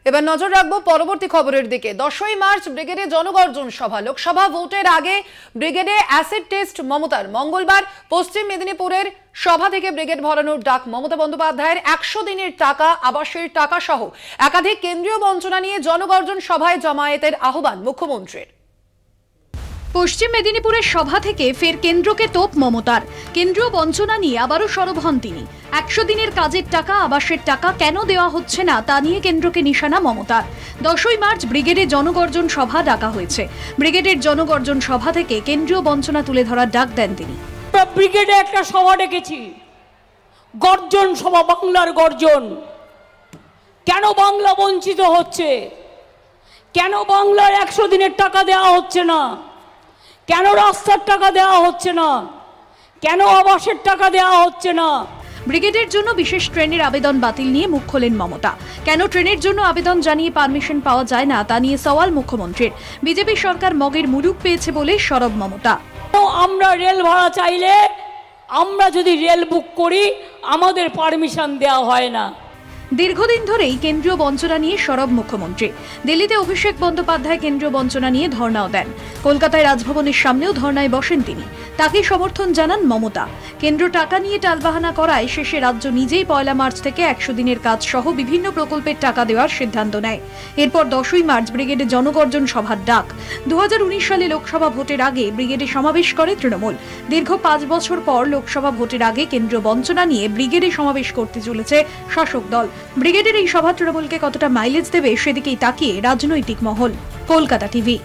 এবার নজর রাখবো পরবর্তী খবরের দিকে। 10ই মার্চ ব্রিগেডে জনগর্জন সভা। লোকসভা ভোটের আগে ব্রিগেডে অ্যাসিড টেস্ট মমতার। মঙ্গলবার পশ্চিম মেদিনীপুরের সভা থেকে ব্রিগেড ভরানোর ডাক মমতা বন্দ্যোপাধ্যায়ের। 100 দিনের টাকা, আবাসের টাকা সহ একাধিক কেন্দ্রীয় বঞ্চনা নিয়ে জনগর্জন সভায় জমায়েতের আহ্বান মুখ্যমন্ত্রীর। পশ্চিম মেদিনীপুরের সভা থেকে ফের কেন্দ্রকে তোপ মমতার। কেন্দ্রীয় বঞ্চনা নিয়ে আবারও সরব হন তিনি। 100 দিনের কাজের টাকা, আবাসের টাকা কেন দেওয়া হচ্ছে না তা নিয়ে কেন্দ্রকে নিশানা মমতার। 10ই মার্চ ব্রিগেডে জনগর্জন সভা ডাকা হয়েছে। ব্রিগেডের জনগর্জন সভা থেকে কেন্দ্রীয় বঞ্চনা তুলে ধরার ডাক দেন তিনি। ব্রিগেডে একটা সভা ডেকেছি, গর্জন সভা, বাংলার গর্জন। কেন বাংলা বঞ্চিত হচ্ছে? কেন বাংলার 100 দিনের টাকা দেওয়া হচ্ছে না? কেন রাস্তার টাকা দেওয়া হচ্ছে না? কেন আবাসের টাকা দেওয়া হচ্ছে না? ব্রিগেডের জন্য বিশেষ ট্রেনের আবেদন বাতিল নিয়ে মুখ খোলেন মমতা। কেন ট্রেনের জন্য আবেদন জানিয়ে পারমিশন পাওয়া যায় না তা নিয়ে সওয়াল মুখ্যমন্ত্রীর। বিজেপি সরকার মগের মুলুক পেয়েছে বলে সরব মমতা। আমরা রেল ভাড়া চাইলে, আমরা যদি রেল বুক করি, আমাদের পারমিশন দেওয়া হয় না। দীর্ঘদিন ধরেই কেন্দ্রীয় বঞ্চনা নিয়ে সরব মুখ্যমন্ত্রী। দিল্লিতে অভিষেক বন্দ্যোপাধ্যায় কেন্দ্রীয় বঞ্চনা নিয়ে ধর্ণাও দেন। কলকাতায় রাজভবনের সামনেও ধর্ণায় বসেন তিনি। তাকে সমর্থন জানান মমতা। কেন্দ্র টাকা নিয়ে টালবাহানা করায় শেষে রাজ্য নিজেই 1 মার্চ থেকে 100 দিনের কাজ সহ বিভিন্ন প্রকল্পের টাকা দেওয়ার সিদ্ধান্ত নেয়। এরপর 10ই মার্চ ব্রিগেডে জনগর্জন সভার ডাক। 2019 সালে লোকসভা ভোটের আগে ব্রিগেডে সমাবেশ করে তৃণমূল। দীর্ঘ 5 বছর পর লোকসভা ভোটের আগে কেন্দ্রীয় বঞ্চনা নিয়ে ব্রিগেডে সমাবেশ করতে চলেছে শাসক দল। ব্রিগেডের এই সভা তৃণমূলকে কতটা মাইলেজ দেবে সেদিকেই তাকিয়ে রাজনৈতিক মহল। কলকাতা টিভি।